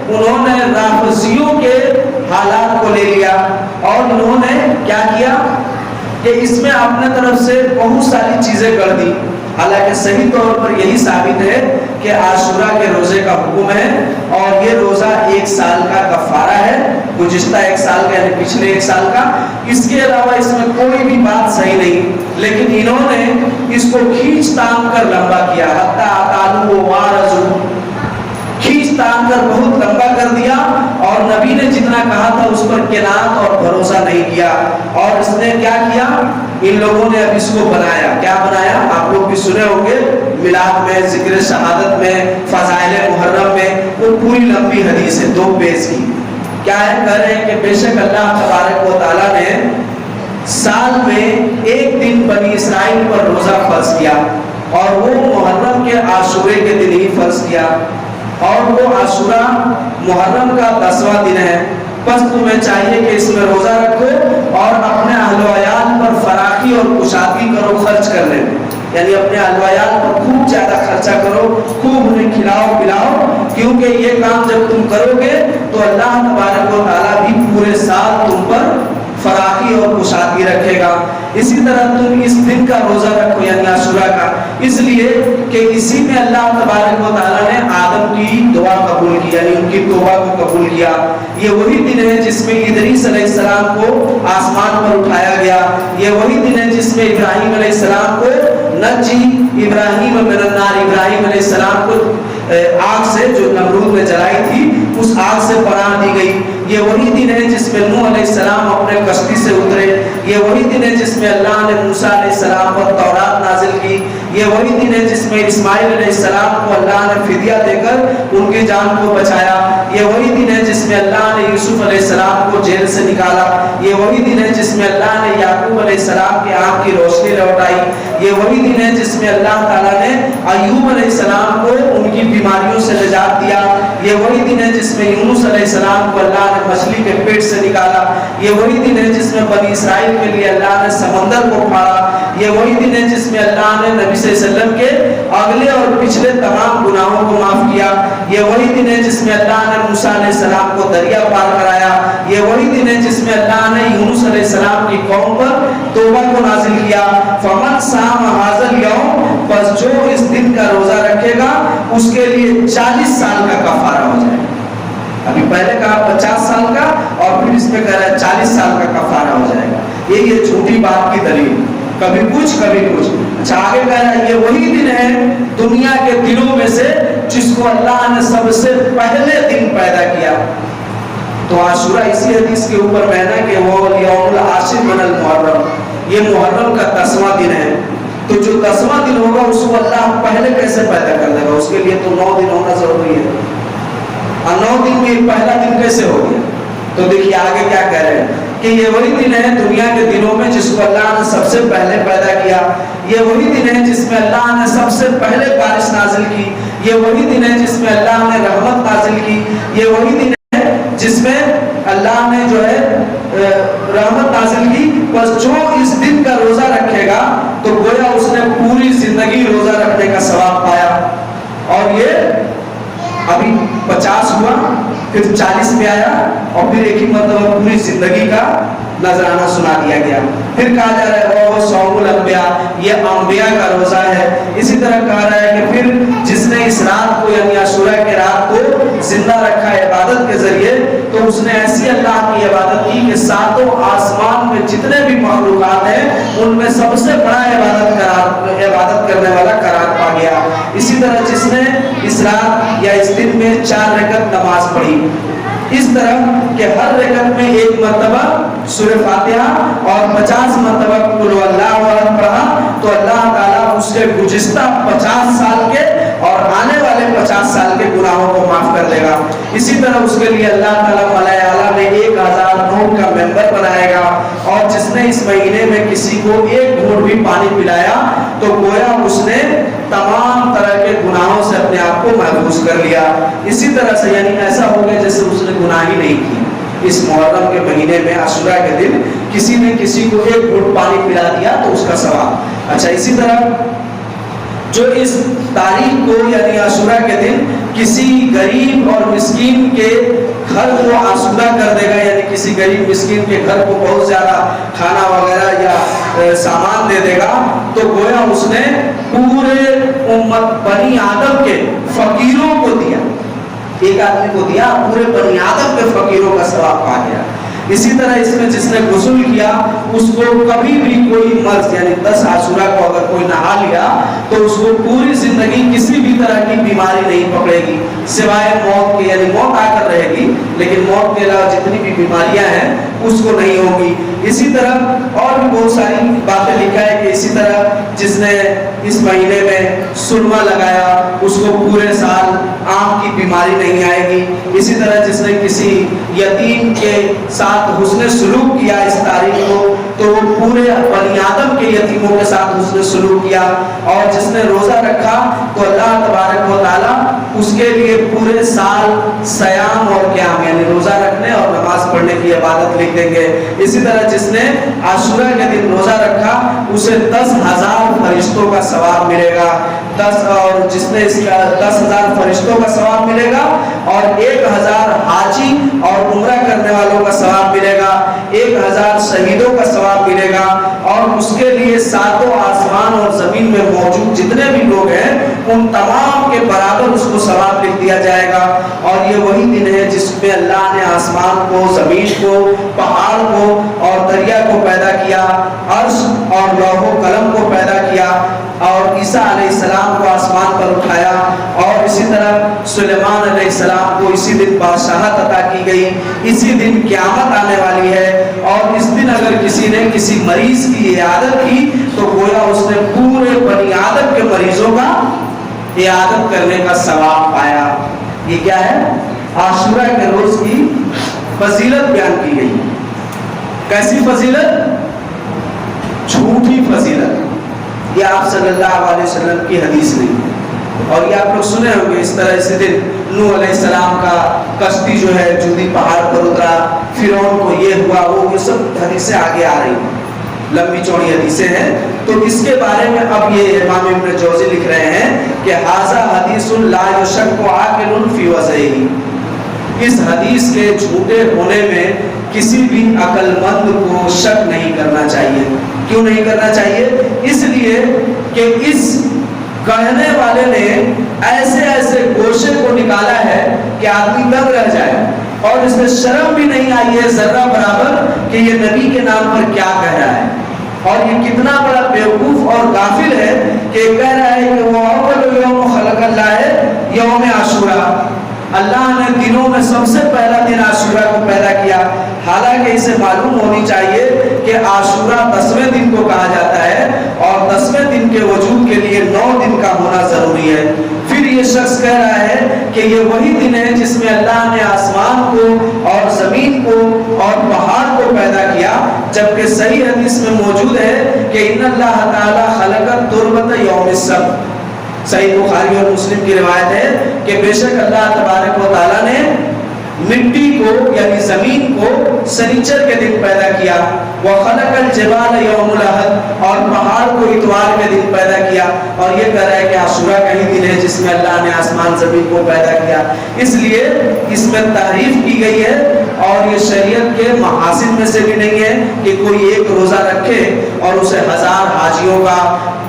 انہوں نے رافضیوں کے حالات کو لے لیا اور انہوں نے کیا کیا کہ اس میں اپنے طرف سے بہت ساری چیزیں کر دی، حالانکہ صحیح طور پر یہی ثابت ہے کہ عاشورہ کے روزے کا حکم ہے اور یہ روزہ 1 سال کا کفارہ ہے، گزشتہ 1 سال کا یعنی پچھلے 1 سال کا، اس کے علاوہ اس میں کوئی بھی بات صحیح نہیں، لیکن انہوں نے اس کو کھینچ تان کر لمبا کیا، حتی اطالو و وارزو، کھینچ تان کر بہت لمبا کر دیا اور نبی نے جتنا کہا تھا اس پر قناعت اور بھروسہ نہیں کیا، اور اس نے کیا کیا، ان لوگوں نے اب اس کو بنایا، کیا بنایا، آپ لوگ بھی سنے ہوں گے، میلاد میں، ذکر شہادت میں، فضائل محرم میں، وہ پوری لمبی حدیث ہے 2 پیج کی، کیا ہے، کہہ رہے ہیں کہ بے شک اللہ تبارک و تعالیٰ نے سال میں 1 دن بنی اسرائیل پر روزہ فرض کیا اور وہ محرم کے عاشورے کے دن ہی فرض کیا، اور وہ عاشورہ محرم کا 10واں دن ہے، بس تمہیں چاہیے کہ اس میں روزہ رکھو اور اپنے اہل و عیال پر فراخی اور کشادگی کرو خرچ کرنے میں، یعنی اپنے اہل و عیال پر خوب زیادہ خرچہ کرو، خوب انہیں کھلاؤ پلاؤ، کیونکہ یہ کام جب تم کرو گے تو اللہ تبارک و تعالیٰ بھی پورے سال تم پر فراخی اور کشادگی رکھے گا۔ اسی طرح تم اس دن کا روزہ رکھو یعنی عاشورہ کا، اس لیے کہ اسی میں اللہ تبارک و تعالیٰ نے آدم کی دعا قبول کی، یعنی ان کی توبہ کو قبول کیا۔ یہ وہی دن ہے جس میں ادریس علیہ السلام کو آسمان پر اٹھایا گیا، یہ وہی دن ہے جس میں ابراہیم علیہ السلام کو نجی ابراہیم من النار، ابراہیم علیہ السلام کو آگ سے جو نمرود نے جلائی تھی اس آگ سے پناہ دی گئی، یہ وہی دن ہے جس میں نوح علیہ السلام اپنے کشتی سے اترے، یہ وہی دن ہے جس میں اللہ نے موسیٰ علیہ السلام پر تورات نازل کی، یہ وہی دن ہے جس میں اسماعیل علیہ السلام کو اللہ نے فدیہ دے کر ان کی جان کو بچایا، یہ وہی دن ہے جس میں اللہ نے یوسف علیہ السلام کو جیل سے نکالا، یہ وہی دن ہے جس میں اللہ نے یعقوب علیہ السلام کی آنکھ کی روشنی لوٹائی، یہ وہی دن ہے جس میں اللہ تعالیٰ نے ایوب علیہ السلام کو ان کی بیماریوں سے نجات دیا، یہ وہی دن ہے جس میں یونس علیہ السلام کو اللہ نے مچھلی کے پیٹ سے نکالا، یہ وہی دن ہے جس میں بنی اسرائیل کے لیے اللہ نے سمندر کو پھاڑا، یہ وہی دن ہے جس میں اللہ نے نبی صلی اللہ علیہ وسلم کے اگلے اور پچھلے تمام گناہوں کو معاف کیا، یہ وہی دن ہے جس میں اللہ نے موسیٰ علیہ السلام کو دریا پار کرایا، یہ وہی دن ہے جس میں اللہ نے یونس علیہ السلام کی قوم پر توبہ کو نازل کیا، فمن صام ھذا الیوم، بس جو اس دن کا روزہ رکھے گا اس کے لیے 40 سال کا کفارہ ہو جائے گا، ابھی پہلے کہا 50 سال کا اور پھر اس میں کہہ رہا ہے 40 سال کا کفارہ ہو جائے گا، یہ جھوٹی بات کی دلیل، کبھی کچھ کبھی کچھ۔ اچھا آگے کہہ رہا ہے یہ وہی دن ہے دنیا کے دنوں میں سے جس کو اللہ نے سب سے پہلے دن پیدا کیا، تو عاشورہ اسی حدیث کے اوپر بہنا کہ وہ یوم العاشر من المحرم، یہ محرم کا 10واں دن ہے، تو جو 10واں دن ہوگا اس کو اللہ پہلے کیسے پیدا کر دے گا، اس کے لیے تو 9 دن ہونا ضروری ہے، اور 9 دن میں پہلا دن کیسے ہو گیا، تو دیکھیے آگے کیا کہہ رہے ہیں کہ یہ وہی دن ہے دنیا کے دنوں میں جس کو اللہ نے سب سے پہلے پیدا کیا، یہ وہی دن ہے جس میں اللہ نے سب سے پہلے بارش نازل کی، یہ وہی دن ہے جس میں اللہ نے رحمت نازل کی، یہ وہی دن ہے جس میں اللہ نے جو ہے رحمت نازل کی، بس جو اس دن کا روزہ رکھے گا تو گویا اس نے پوری زندگی روزہ رکھنے کا ثواب پایا، اور یہ ابھی 50 ہوا پھر 40 پہ آیا اور پھر ایک ہی مرتبہ پوری زندگی کا نذرانہ سنا دیا گیا، پھر کہا جا رہا ہے وہ صوم الانبیاء، یہ انبیاء کا روزہ ہے، اسی طرح کہا رہا ہے کہ پھر جس نے اس رات کو یعنی عاشورہ کے رات کو زندہ رکھا عبادت کے ذریعے تو اس نے ایسی اللہ کی عبادت کی کہ 7 آسمان میں جتنے بھی مخلوقات ہیں ان میں سب سے بڑا عبادت کرنے والا قرار پا گیا۔ اسی طرح جس نے اس رات یا اس دن میں 4 رکعت نماز پڑھی، اس طرح کہ ہر رکعت میں 1 مرتبہ سورہ فاتحہ اور 50 مرتبہ قل هو اللہ احد پڑھا تو اللہ تعالیٰ اس کے گزشتہ 50 سال کے اور آنے والے 50 سال کے گناہوں کو معاف کر دے گا۔ اسی طرح اس کے لیے اللہ تعالیٰ ملائکہ اعلیٰ میں 1000 نور کا ممبر بنائے گا، اور جس نے اس مہینے میں کسی کو 1 گھونٹ بھی پانی پلایا تو گویا اس نے تمام طرح کے گناہوں سے اپنے آپ کو محفوظ کر لیا۔ اسی طرح سے یعنی ایسا ہو گیا جیسے اس نے گناہ ہی نہیں کی۔ اس محرم کے مہینے میں عاشورہ کے دن کسی نے کسی کو 1 گھونٹ پانی پلا دیا تو اس کا ثواب۔ اچھا اسی طرح جو اس تاریخ کو یعنی عاشورہ کے دن کسی غریب اور مسکین کے گھر کو آسودہ کر دے گا، یعنی کسی غریب مسکین کے گھر کو بہت زیادہ کھانا وغیرہ یا سامان دے دے گا، تو گویا اس نے پورے امت بنی آدم کے فقیروں کو دیا، ایک آدمی کو دیا، پورے بنی آدم کے فقیروں کا ثواب پا گیا۔ اسی طرح اس میں جس نے غسل کیا اس کو کبھی بھی کوئی مرض یعنی 10 عاشورہ کو اگر کوئی نہا لیا تو اس کو پوری زندگی کسی بھی طرح کی بیماری نہیں پکڑے گی سوائے موت کے، یعنی موت آ کر رہے گی لیکن موت کے علاوہ جتنی بھی بیماریاں ہیں اس کو نہیں ہوگی۔ اسی طرح اور بھی بہت ساری باتیں لکھا ہے کہ اسی طرح جس نے اس مہینے میں سرما لگایا اس کو پورے سال آنکھ کی بیماری نہیں آئے گی۔ اسی طرح جس نے کسی یتیم کے ساتھ حسن سلوک کیا اس تاریخ کو تو وہ پورے بنی آدم کے یتیموں کے ساتھ حسن سلوک کیا، اور جس نے روزہ رکھا تو اللہ تبارک و تعالیٰ اس کے لیے پورے سال صیام اور قیام یعنی روزہ رکھنے اور نماز پڑھنے کی عبادت لکھ دیں گے۔ اسی طرح جس نے عاشورہ کے دن روزہ رکھا اسے 10,000 فرشتوں کا ثواب ملے گا، اور جس نے اس کا 10,000 فرشتوں کا ثواب ملے گا، اور 1,000 حاجی اور عمرہ کرنے والوں کا ثواب ملے گا، 1,000 شہیدوں کا ثواب ملے گا، اور اس کے لیے ساتوں آسمان اور زمین میں موجود جتنے بھی لوگ ہیں ان تمام کے برابر اس کو ثواب لکھ دیا جائے گا۔ اور یہ وہی دن ہے جس میں اللہ نے آسمان کو، زمین کو، پہاڑ کو اور دریا کو پیدا کیا، عرش اور لوح و قلم کو پیدا کیا، اور عیسیٰ علیہ السلام کو آسمان پر اٹھایا، اور اسی طرح سلیمان علیہ السلام کو اسی دن بادشاہت عطا کی گئی۔ اسی دن قیامت آنے والی ہے، اور اس دن اگر کسی نے کسی مریض کی عیادت کی تو گویا اس نے پورے بنی آدم کے مریضوں کا عیادت کرنے کا ثواب پایا۔ یہ کیا ہے؟ عاشورہ کے روز کی فضیلت بیان کی گئی۔ کیسی فضیلت؟ جھوٹی فضیلت، یہ آپ صلی اللہ علیہ وسلم کی حدیث نہیں ہے، اور یہ آپ لوگ سنے ہوں گے۔ اس طرح اسی دن نوح علیہ السلام کا کشتی جو ہے جودی پہاڑ پر اترا، فرعون کو یہ ہوا وہ، یہ سب حدیثیں آگے آ رہی ہیں، لمبی چوڑی حدیثیں ہیں۔ تو اس کے بارے میں اب یہ امام ابن جوزی لکھ رہے ہیں کہ ھذا حدیث لا یشک عاقل فی وضعہ، اس حدیث کے جھوٹے ہونے میں کسی بھی عقل مند کو شک نہیں کرنا چاہیے۔ کیوں نہیں کرنا چاہیے؟ اس لیے کہ اس کہنے والے نے ایسے ایسے گوشے کو نکالا ہے کہ آدمی دنگ رہ جائے، اور اس میں شرم بھی نہیں آئی ہے ذرہ برابر کہ یہ نبی کے نام پر کیا کہہ رہا ہے، اور یہ کتنا بڑا بیوقوف اور غافل ہے کہ کہہ رہا ہے کہ وہ اول یوم خلق اللہ ہے یوم عاشورہ، اللہ نے دنوں میں سب سے پہلا دن عاشورہ کو پیدا کیا، حالانکہ اسے معلوم ہونی چاہیے کہ عاشورہ 10ویں دن کو کہا جاتا ہے، اور 10ویں دن کے وجود کے لیے 9 دن کا ہونا ضروری ہے۔ پھر یہ شخص کہہ رہا ہے کہ یہ وہی دن ہے جس میں اللہ نے آسمان کو اور زمین کو اور پہاڑ کو پیدا کیا، جبکہ صحیح حدیث میں موجود ہے کہ ان اللہ تعالی خلق التربۃ یوم السبت، صحیح بخاری اور مسلم کی روایت ہے کہ بے شک اللہ تبارک و تعالیٰ نے مٹی کو یعنی زمین کو سنیچر کے دن پیدا کیا، وَخَلَقَ الْجِبَالَ يَوْمُ الْأَحَدِ، اور پہاڑ کو اتوار کے دن پیدا کیا، اور یہ کہہ رہا ہے کہ عاشورہ کا ہی دن ہے جس میں اللہ نے آسمان زمین کو پیدا کیا۔ اس لیے اس میں تعریف کی گئی ہے، اور یہ شریعت کے محاسن میں سے بھی نہیں ہے کہ کوئی ایک روزہ رکھے اور اسے 1000 حاجیوں کا،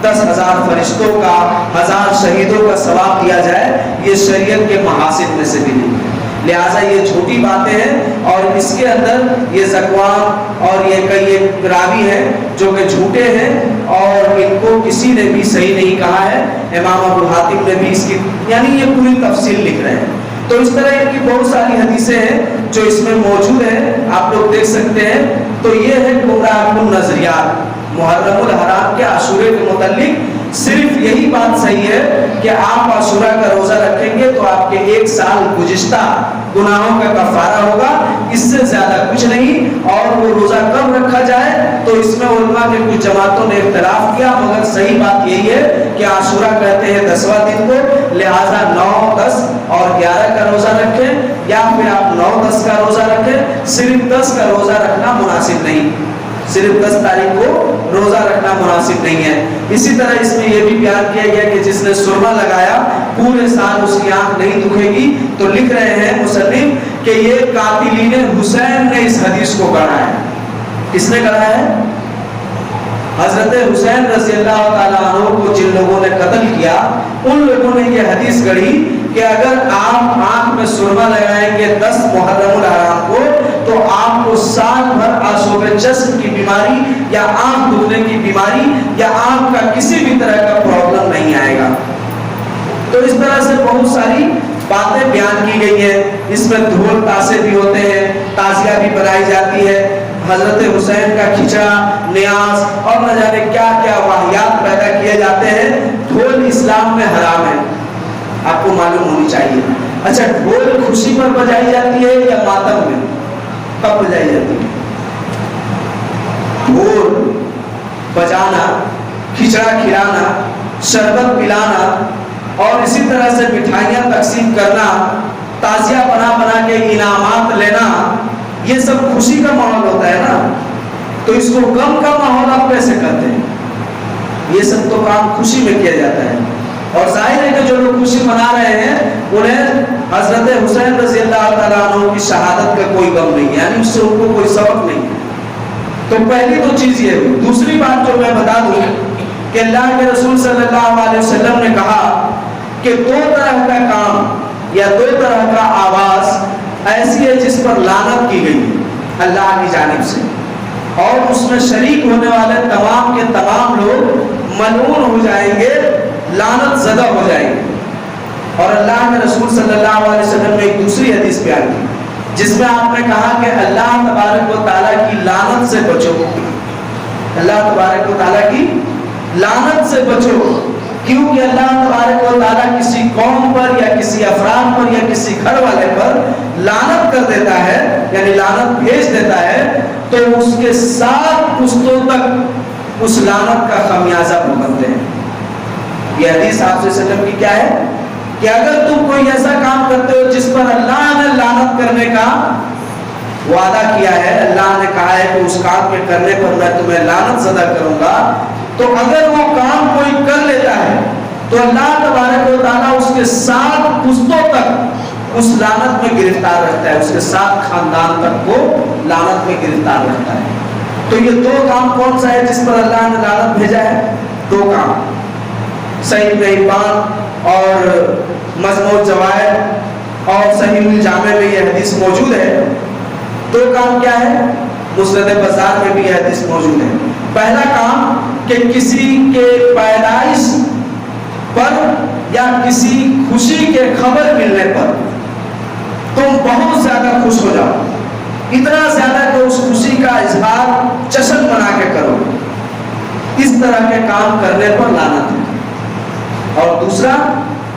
10,000 فرشتوں کا، 1000 شہیدوں کا ثواب دیا جائے، یہ شریعت کے محاسن میں سے بھی نہیں ہے۔ لہٰذا یہ جھوٹی باتیں ہیں، اور اس کے اندر یہ زکوان اور یہ کئی راوی ہیں جو کہ جھوٹے ہیں، اور ان کو کسی نے بھی صحیح نہیں کہا ہے۔ امام ابو حاتم نے بھی اس کی یعنی یہ پوری تفصیل لکھ رہے ہیں۔ تو اس طرح ان کی بہت ساری حدیثیں ہیں جو اس میں موجود ہیں، آپ لوگ دیکھ سکتے ہیں۔ تو یہ ہے گمراہ کن نظریات۔ محرم الحرام کے عاشورے کے متعلق صرف یہی بات صحیح ہے کہ آپ عاشورہ کا روزہ رکھیں گے تو آپ کے 1 سال گزشتہ گناہوں کا کفارہ ہوگا، اس سے زیادہ کچھ نہیں۔ اور وہ روزہ کب رکھا جائے تو اس میں علماء کے کچھ جماعتوں نے اختلاف کیا، مگر صحیح بات یہی ہے کہ عاشورہ کہتے ہیں 10واں دن کو، لہٰذا 9، 10 اور 11 کا روزہ رکھیں، یا پھر آپ 9، 10 کا روزہ رکھیں۔ صرف 10 کا روزہ رکھنا مناسب نہیں، صرف 10 تاریخ کو روزہ رکھنا مناسب نہیں ہے۔ اسی طرح اس میں یہ بھی بیان کیا گیا کہ جس نے سرما لگایا پورے سال اس کی آنکھ نہیں دکھے گی۔ تو لکھ رہے ہیں مصنف کہ یہ قاتلین حسین نے اس حدیث کو گڑھا ہے۔ کس نے گڑھا ہے؟ حضرت حسین رضی اللہ تعالیٰ عنہ کو جن لوگوں نے قتل کیا ان لوگوں نے یہ حدیث گڑھی کہ اگر آپ آنکھ میں سرما لگائیں گے 10 محرم الحرام کو تو آپ کو سال بھر آسوب جسم کی بیماری یا آنکھ دکھنے کی بیماری یا آنکھ کا کسی بھی طرح کا پرابلم نہیں آئے گا۔ تو اس طرح سے بہت ساری باتیں بیان کی گئی ہیں۔ اس میں دھول تاسے بھی ہوتے ہیں، تازیہ بھی بنائی جاتی ہے، حضرت حسین کا کھچڑا، نیاز اور نہ جانے کیا کیا واقعات پیدا کیے جاتے ہیں۔ ڈھول اسلام میں حرام ہے، آپ کو معلوم ہونی چاہیے۔ اچھا، ڈھول خوشی پر بجائی جاتی ہے یا ماتم میں؟ کب بجائی جاتی ہے؟ ڈھول بجانا، کھچڑا کھلانا، شربت پلانا اور اسی طرح سے مٹھائیاں تقسیم کرنا، تازیہ بنا بنا کے انعامات لینا، یہ سب خوشی کا ماحول ہوتا ہے نا۔ تو اس کو غم کا ماحول آپ کیسے کرتے ہیں؟ یہ سب تو کام خوشی میں کیا جاتا ہے، اور ظاہر ہے کہ جو لوگ خوشی منا رہے ہیں انہیں حضرت حسین رضی اللہ تعالیٰ عنہ کی شہادت کا کوئی غم نہیں ہے، یعنی اس سے ان کو کوئی سبق نہیں ہے۔ تو پہلی تو چیز یہ ہوئی۔ دوسری بات جو میں بتا دوں کہ اللہ کے رسول صلی اللہ علیہ وسلم نے کہا کہ 2 طرح کا کام یا 2 طرح کا آواز ایسی ہے جس پر لعنت کی گئی ہے اللہ کی جانب سے، اور اس میں شریک ہونے والے تمام کے تمام لوگ ملعون ہو جائیں گے، لعنت زدہ ہو جائیں گے۔ اور اللہ کے رسول صلی اللہ علیہ وسلم نے ایک دوسری حدیث بیان کی جس میں آپ نے کہا کہ اللہ تبارک و تعالیٰ کی لعنت سے بچو، اللہ تبارک و تعالیٰ کی لعنت سے بچو، کیونکہ اللہ تبارک و تعالیٰ کسی قوم پر یا کسی افراد پر یا کسی گھر والے پر لعنت کر دیتا ہے، یعنی لعنت بھیج دیتا ہے، تو اس کے 7 پشتوں تک اس لعنت کا خمیازہ بھگتتے ہیں۔ یہ حدیث آپ سے سلم کی کیا ہے کہ اگر تم کوئی ایسا کام کرتے ہو جس پر اللہ نے لعنت کرنے کا وعدہ کیا ہے، اللہ نے کہا ہے کہ اس کام کے کرنے پر میں تمہیں لعنت زدہ کروں گا، تو اگر وہ کام کوئی کر لیتا ہے تو اللہ تبارک و تعالیٰ اس کے 7 پشتوں تک اس لعنت میں گرفتار رکھتا ہے، اس کے 7 خاندان تک کو لعنت میں گرفتار رکھتا ہے۔ تو یہ 2 کام کون سا ہے جس پر اللہ نے لعنت بھیجا ہے؟ 2 کام۔ صحیح ابن حبان اور مجموع الزوائد اور صحیح الجامع میں یہ حدیث موجود ہے۔ 2 کام کیا ہے؟ مسند بزار میں بھی یہ حدیث موجود ہے۔ پہلا کام کہ کسی کے پیدائش پر یا کسی خوشی کے خبر ملنے پر تم بہت زیادہ خوش ہو جاؤ، اتنا زیادہ کہ اس خوشی کا اظہار جشن بنا کے کرو، اس طرح کے کام کرنے پر لعنت ہے۔ اور دوسرا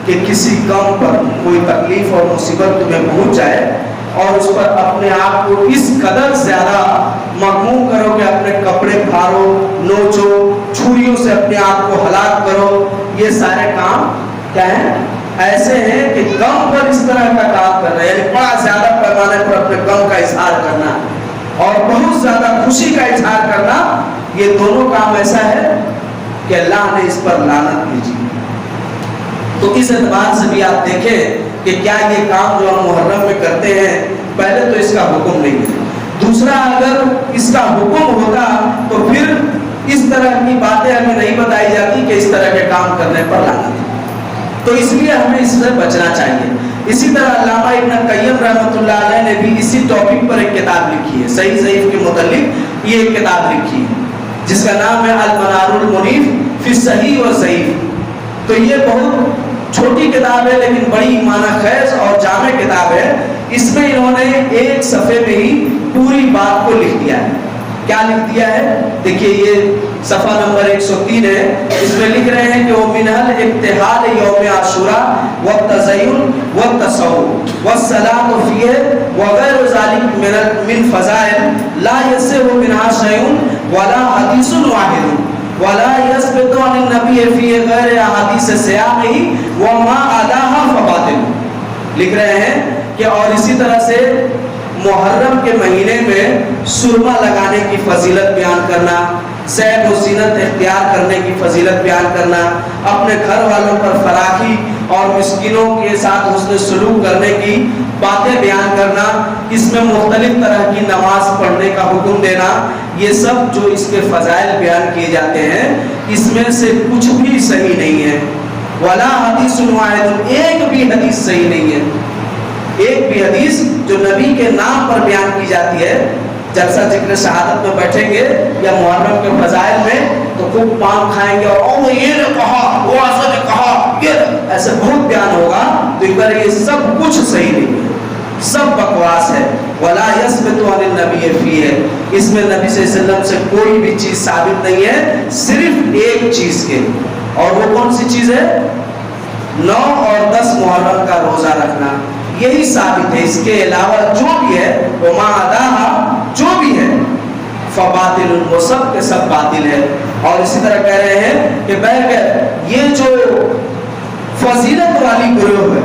کہ کسی قوم پر کوئی تکلیف اور مصیبت تمہیں پہنچ جائے اور اس پر اپنے آپ کو اس قدر زیادہ مغموم کرو کہ اپنے کپڑے پھاڑو، نوچو، چھریوں سے اپنے آپ کو ہلاک کرو، یہ سارے کام کیا ہیں؟ ایسے ہیں کہ غم پر اس طرح کا کام کرنا، یعنی بڑا زیادہ پیمانے پر اپنے غم کا اظہار کرنا اور بہت زیادہ خوشی کا اظہار کرنا، یہ دونوں کام ایسا ہے کہ اللہ نے اس پر لعنت بھیجی۔ تو اس اعتبار سے بھی آپ دیکھیں کہ کیا یہ کام جو ہم محرم میں کرتے ہیں، پہلے تو اس کا حکم نہیں ہے، دوسرا اگر اس کا حکم ہوتا تو پھر اس طرح کی باتیں ہمیں نہیں بتائی جاتی کہ اس طرح کے کام کرنے پر لعنت ہے۔ تو اس لیے ہمیں اس سے بچنا چاہیے۔ اسی طرح علامہ ابن قیم رحمۃ اللہ علیہ نے بھی اسی ٹاپک پر ایک کتاب لکھی ہے، صحیح ضعیف کے متعلق یہ ایک کتاب لکھی ہے جس کا نام ہے المنار المنیف فی الصحیح و ضعیف۔ تو یہ بہت چھوٹی کتاب ہے لیکن بڑی معنی خیز اور جامع کتاب ہے۔ اس میں انہوں نے ایک صفحے میں ہی پوری بات کو لکھ دیا ہے۔ کیا لکھ دیا ہے؟ دیکھیے، یہ صفحہ نمبر 103 ہے۔ اس میں لکھ رہے ہیں کہ وہ منہل ابتحال یوم عاشوراء والتزین والتصوف والصلاۃ فیہ وغیر ذلک من فضائل لا یصح منہا شیء ولا حدیث واحد ولا يثبت عن النبي في غیر احادیث صیامہ وما عداها فباطل۔ لکھ رہے ہیں کہ اور اسی طرح سے محرم کے مہینے میں سرما لگانے کی فضیلت بیان کرنا، زیب و زینت اختیار کرنے کی فضیلت بیان کرنا، اپنے گھر والوں پر فراخی اور مسکینوں کے ساتھ حسن سلوک کرنے کی باتیں بیان کرنا، اس میں مختلف طرح کی نماز پڑھنے کا حکم دینا، یہ سب جو اس کے فضائل بیان کیے جاتے ہیں اس میں سے کچھ بھی صحیح نہیں ہے۔ ولا حدیث واحد، ایک بھی حدیث صحیح نہیں ہے، ایک بھی حدیث جو نبی کے نام پر بیان کی جاتی ہے۔ جلسہ ذکر شہادت میں بیٹھیں گے یا محرم کے فضائل میں تو خوب پان کھائیں گے اور یہ نے کہا، وہ ایسا نے کہا، یہ ایسے بہت بیان ہوگا، تو ایک بار یہ سب کچھ صحیح نہیں ہے، سب بکواس ہے۔ ولا یثبت عن النبی فیہ، اس میں نبی صلی اللہ علیہ وسلم سے کوئی بھی چیز ثابت نہیں ہے، صرف ایک چیز کے، اور وہ کون سی چیز ہے؟ 9 اور 10 محرم کا روزہ رکھنا، یہی ثابت ہے۔ اس کے علاوہ جو بھی ہے وما عداہا، جو بھی ہے فباطل، وہ سب کے سب باطل ہے۔ اور اسی طرح کہہ رہے ہیں کہ بہرکہ یہ جو فضیلت والی گروہ ہے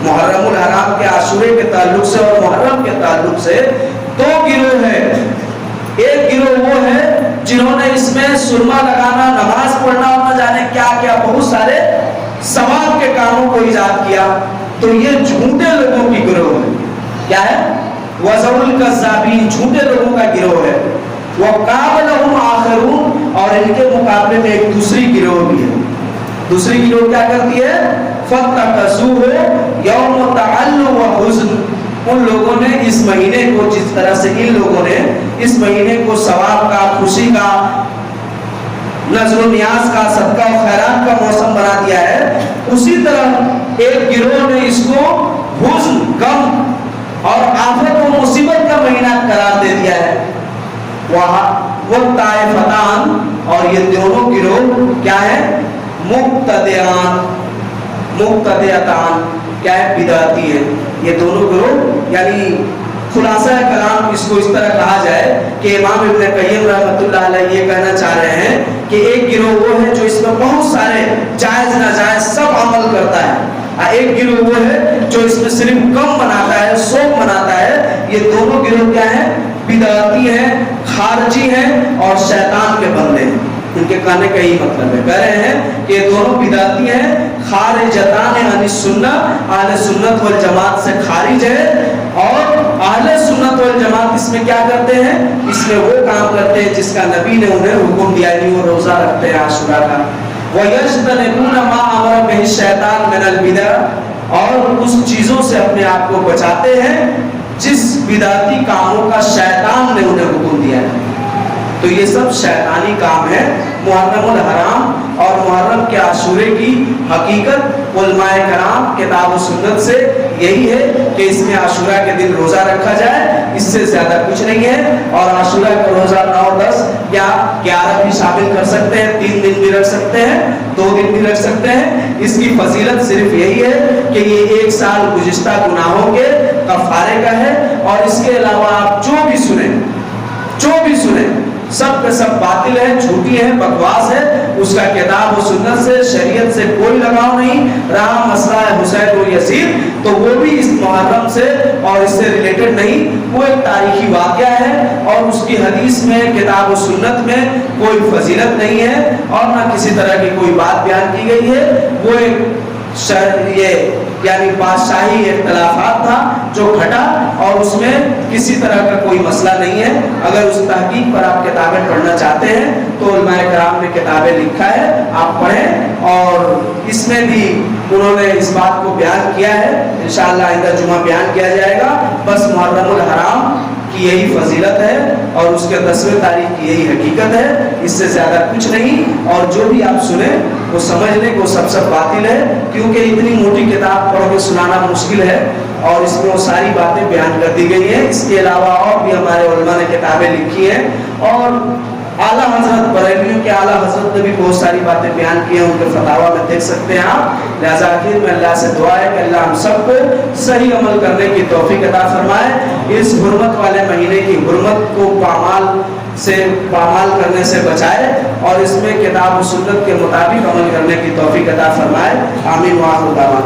محرم الحرام کے عاشورے کے تعلق سے اور محرم کے تعلق سے، 2 گروہ ہے۔ ایک گروہ وہ ہے جنہوں نے اس میں سرما لگانا، نماز پڑھنا اور نہ جانے کیا کیا بہت سارے ثواب کے کاموں کو ایجاد کیا، تو یہ جھوٹے لوگوں کی گروہ ہے۔ کیا ہے؟ وَزَوْلُ الْكَذَّابِينَ، جھوٹے لوگوں کا گروہ ہے۔ وَقَابَلَهُمْ آخَرُونَ، اور ان کے مقابلے میں ایک دوسری گروہ بھی ہے۔ دوسری گروہ کیا کرتی ہے؟ فَاتَّخَذُوهُ يَوْمَ تَعَلُّ وَحُزْنٍ، ان لوگوں نے اس مہینے کو، جس طرح سے ان لوگوں نے اس مہینے کو ثواب کا، خوشی کا، نظر و نیاز کا، صدقہ و خیرات کا موسم بنا دیا ہے، اسی طرح ایک گروہ نے اس کو حزن، غم اور آفت و مصیبت کا مہینہ قرار دے دیا ہے۔ وہ طائفتان، اور یہ دونوں گروہ کیا ہے؟ مبتدعان، مبتدعتان، کیا ہے؟ بدعتی ہے۔ یہ دونوں گروہ، یعنی خلاصہ کلام اس کو اس طرح کہا جائے کہ امام ابن قیم رحمۃ اللہ علیہ یہ کہنا چاہ رہے ہیں کہ ایک گروہ وہ ہے جو اس میں بہت سارے جائز ناجائز سب عمل کرتا ہے، ایک گروہ وہ ہے جو اس میں صرف کم مناتا ہے، سوگ مناتا ہے۔ یہ دونوں گروہ کیا ہیں؟ بدعتی ہیں، خارجی ہیں اور شیطان کے بندے ہیں۔ ان کے کہنے کا یہی مطلب ہے، کہہ رہے ہیں کہ یہ دونوں بدعتی ہیں، خارجتان عن السنہ، اہل سنت والجماعت سے خارج ہے، اور اہل سنت والجماعت اس میں کیا کرتے ہیں؟ اس میں وہ کام کرتے ہیں جس کا نبی نے انہیں حکم دیا، یعنی وہ روزہ رکھتے ہیں عاشورہ کا۔ وَيَجْتَنِبُونَ مَا أَمَرَ بِهِ الشَّيْطَانُ مِنَ الْبِدَعِ، اور اس چیزوں سے اپنے آپ کو بچاتے ہیں جس بدعتی کاموں کا شیطان نے انہیں حکم دیا ہے۔ تو یہ سب شیطانی کام ہے۔ محرم الحرام اور محرم کے عاشورے کی حقیقت علماء کرام کتاب و سنت سے یہی ہے کہ اس میں عاشورہ کے دن روزہ رکھا جائے، اس سے زیادہ کچھ نہیں ہے۔ اور عاشورہ کا روزہ 9، 10 یا 11 بھی شامل کر سکتے ہیں، 3 دن بھی رکھ سکتے ہیں، 2 دن بھی رکھ سکتے ہیں۔ اس کی فضیلت صرف یہی ہے کہ یہ 1 سال گزشتہ گناہوں کے کفارے کا ہے، اور اس کے علاوہ آپ جو بھی سنیں سب کے سب باطل ہے، جھوٹی ہے، بکواس ہے، اس کا کتاب و سنت سے، شریعت سے کوئی لگاؤ نہیں۔ رہا مسئلہ حسین و یزید، تو وہ بھی اس محرم سے اور اس سے ریلیٹڈ نہیں، وہ ایک تاریخی واقعہ ہے، اور اس کی حدیث میں، کتاب و سنت میں کوئی فضیلت نہیں ہے، اور نہ کسی طرح کی کوئی بات بیان کی گئی ہے۔ وہ ایک یعنی بادشاہی اختلافات تھا جو گھٹا، اور اس میں کسی طرح کا کوئی مسئلہ نہیں ہے۔ اگر اس تحقیق پر آپ کتابیں پڑھنا چاہتے ہیں تو علماء کرام نے کتابیں لکھا ہے، آپ پڑھیں، اور اس میں بھی انہوں نے اس بات کو بیان کیا ہے، انشاءاللہ آئندہ جمعہ بیان کیا جائے گا۔ بس محرم الحرام کی یہی فضیلت ہے اور اس کے 10ویں تاریخ کی یہی حقیقت ہے، اس سے زیادہ کچھ نہیں۔ اور جو بھی آپ سنیں وہ سمجھ لیں کہ وہ سب باطل ہے، کیونکہ اتنی موٹی کتاب پڑھ کے سنانا مشکل ہے، اور اس میں وہ ساری باتیں بیان کر دی گئی ہیں۔ اس کے علاوہ اور بھی ہمارے علماء نے کتابیں لکھی ہیں، اور اعلیٰ حضرت بریلویوں کے اعلیٰ حضرت نے بھی بہت ساری باتیں بیان کی ہیں، ان کے فتاویٰ میں دیکھ سکتے ہیں آپ۔ لہٰذا آخر میں اللہ سے دعا ہے کہ اللہ ہم سب کو صحیح عمل کرنے کی توفیق عطا فرمائے، اس حرمت والے مہینے کی حرمت کو پامال کرنے سے بچائے، اور اس میں کتاب و سنت کے مطابق عمل کرنے کی توفیق عطا فرمائے۔ آمین وآخر دعوانا۔